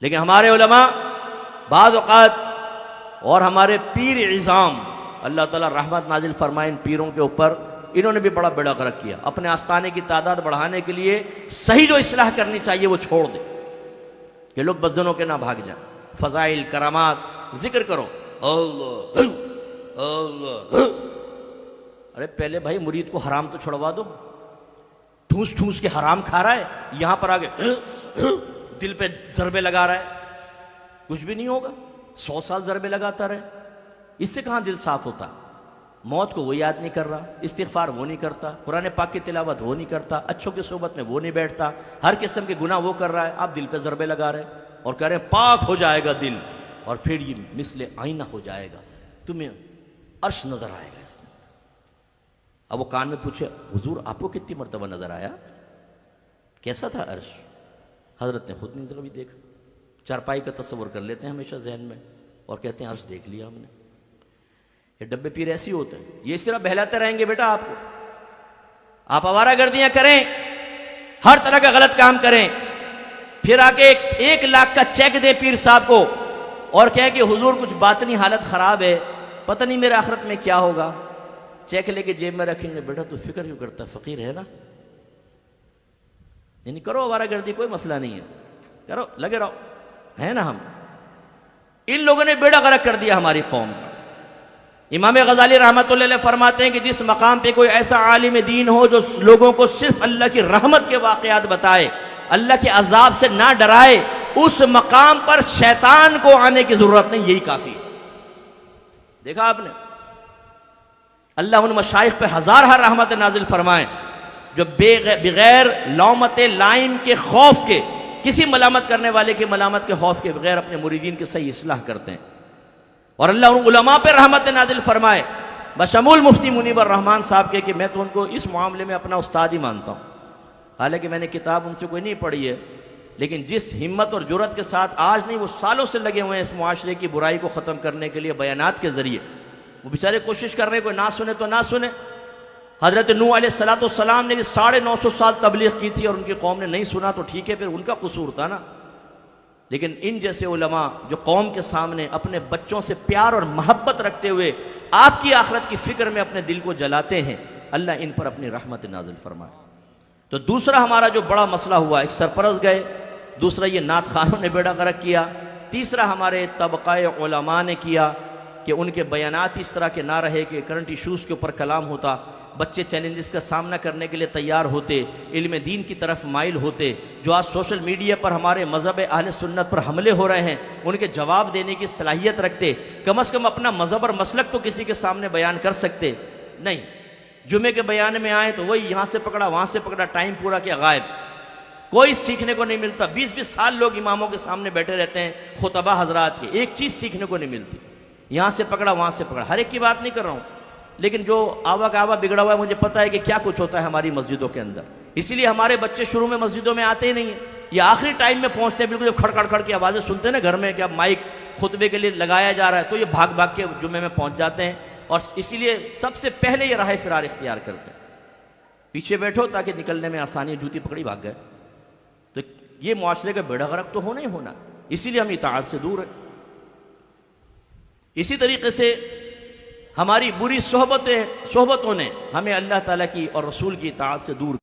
لیکن ہمارے علماء بعض اوقات اور ہمارے پیر عظام اللہ تعالیٰ رحمت نازل فرمائے ان پیروں کے اوپر، انہوں نے بھی بڑا بیڑا غرق کیا. اپنے آستانے کی تعداد بڑھانے کے لیے صحیح جو اصلاح کرنی چاہیے وہ چھوڑ دے کہ لوگ بدزنوں کے نہ بھاگ جائیں. فضائل کرامات ذکر کرو، اللہ اللہ. ارے پہلے بھائی مرید کو حرام تو چھڑوا دو. ٹھوس ٹھوس کے حرام کھا رہا ہے، یہاں پر آگے دل پہ ضربے لگا رہا ہے، کچھ بھی نہیں ہوگا. 100 سال ضربے لگاتا رہے، اس سے کہاں دل صاف ہوتا؟ موت کو وہ یاد نہیں کر رہا، استغفار وہ نہیں کرتا، قرآن پاک کی تلاوت وہ نہیں کرتا، اچھوں کی صحبت میں وہ نہیں بیٹھتا، ہر قسم کے گناہ وہ کر رہا ہے. آپ دل پہ ضربے لگا رہے ہیں اور کہہ رہے ہیں پاک ہو جائے گا دل، اور پھر یہ مثل آئینہ ہو جائے گا، تمہیں عرش نظر آئے گا اس میں. اب وہ کان میں پوچھے حضور آپ کو کتنی مرتبہ نظر آیا، کیسا تھا عرش؟ حضرت نے خود نہیں کبھی دیکھا. چارپائی کا تصور کر لیتے ہیں ہمیشہ ذہن میں اور کہتے ہیں عرش دیکھ لیا ہم نے. یہ ڈبے پیر ایسی ہوتے ہیں، یہ اس طرح بہلاتے رہیں گے بیٹا آپ کو. آپ آوارہ گردیاں کریں، ہر طرح کا غلط کام کریں، پھر آ کے 1 لاکھ کا چیک دے پیر صاحب کو اور کہے کہ حضور کچھ باطنی حالت خراب ہے، پتہ نہیں میرے آخرت میں کیا ہوگا. چیک لے کے جیب میں رکھیں گے. بیٹا تو فکر کیوں کرتا، فقیر ہے نا. یعنی کرو آوارہ گردی، کوئی مسئلہ نہیں ہے، کرو، لگے رہو، ہے نا. ہم ان لوگوں نے بیڑا غرق کر دیا ہماری قوم کا. امام غزالی رحمۃ اللہ علیہ فرماتے ہیں کہ جس مقام پہ کوئی ایسا عالم دین ہو جو لوگوں کو صرف اللہ کی رحمت کے واقعات بتائے، اللہ کے عذاب سے نہ ڈرائے، اس مقام پر شیطان کو آنے کی ضرورت نہیں، یہی کافی ہے. دیکھا آپ نے، اللہ ان مشائخ پہ ہزارہ رحمت نازل فرمائے جو بغیر لومت لائم کے خوف کے، کسی ملامت کرنے والے کے ملامت کے خوف کے بغیر اپنے مریدین کی صحیح اصلاح کرتے ہیں. اور اللہ ان علماء پہ رحمت نازل فرمائے بشمول مفتی منیب الرحمان صاحب کے، کہ میں تو ان کو اس معاملے میں اپنا استاد ہی مانتا ہوں. حالانکہ میں نے کتاب ان سے کوئی نہیں پڑھی ہے، لیکن جس ہمت اور جرأت کے ساتھ آج نہیں وہ سالوں سے لگے ہوئے ہیں اس معاشرے کی برائی کو ختم کرنے کے لیے بیانات کے ذریعے، وہ بیچارے کوشش کر رہے ہیں، کوئی نہ سنے تو نہ سنے. حضرت نوح علیہ السلام نے 950 سال تبلیغ کی تھی اور ان کی قوم نے نہیں سنا تو ٹھیک ہے، پھر ان کا قصور تھا نا. لیکن ان جیسے علماء جو قوم کے سامنے اپنے بچوں سے پیار اور محبت رکھتے ہوئے آپ کی آخرت کی فکر میں اپنے دل کو جلاتے ہیں، اللہ ان پر اپنی رحمت نازل فرمائے. تو دوسرا ہمارا جو بڑا مسئلہ ہوا، ایک سرپرست گئے، دوسرا یہ نعت خوانوں نے بیڑا غرق کیا، تیسرا ہمارے طبقہ علماء نے کیا کہ ان کے بیانات اس طرح کے نہ رہے کہ کرنٹ ایشوز کے اوپر کلام ہوتا، بچے چیلنجز کا سامنا کرنے کے لیے تیار ہوتے، علم دین کی طرف مائل ہوتے. جو آج سوشل میڈیا پر ہمارے مذہب اہل سنت پر حملے ہو رہے ہیں ان کے جواب دینے کی صلاحیت رکھتے، کم از کم اپنا مذہب اور مسلک تو کسی کے سامنے بیان کر سکتے. نہیں، جمعے کے بیان میں آئے تو وہی یہاں سے پکڑا وہاں سے پکڑا، ٹائم پورا کیا، غائب. کوئی سیکھنے کو نہیں ملتا. 20 سال لوگ اماموں کے سامنے بیٹھے رہتے ہیں، خطبہ حضرات کے، ایک چیز سیکھنے کو نہیں ملتی. یہاں سے پکڑا وہاں سے پکڑا. ہر ایک کی بات نہیں کر رہا ہوں، لیکن جو آوا کا آوا بگڑا ہوا ہے، مجھے پتا ہے کہ کیا کچھ ہوتا ہے ہماری مسجدوں کے اندر. اسی لیے ہمارے بچے شروع میں مسجدوں میں آتے ہی نہیں ہیں، یہ آخری ٹائم میں پہنچتے ہیں. بالکل جب کھڑ کھڑ کھڑ کی آوازیں سنتے ہیں نا گھر میں کہ اب مائک خطبے کے لیے لگایا جا رہا ہے، تو یہ بھاگ بھاگ کے جمعے میں پہنچ جاتے ہیں، اور اسی لیے سب سے پہلے یہ راہ فرار اختیار کرتے ہیں. پیچھے بیٹھو تاکہ نکلنے میں آسانی، جوتی پکڑی بھاگ گئے. تو یہ معاشرے کا بیڑا غرق تو ہونا ہی ہونا، اسی لیے ہم اطاعت سے دور ہیں. اسی طریقے سے ہماری بری صحبتوں نے ہمیں اللہ تعالیٰ کی اور رسول کی اطاعت سے دور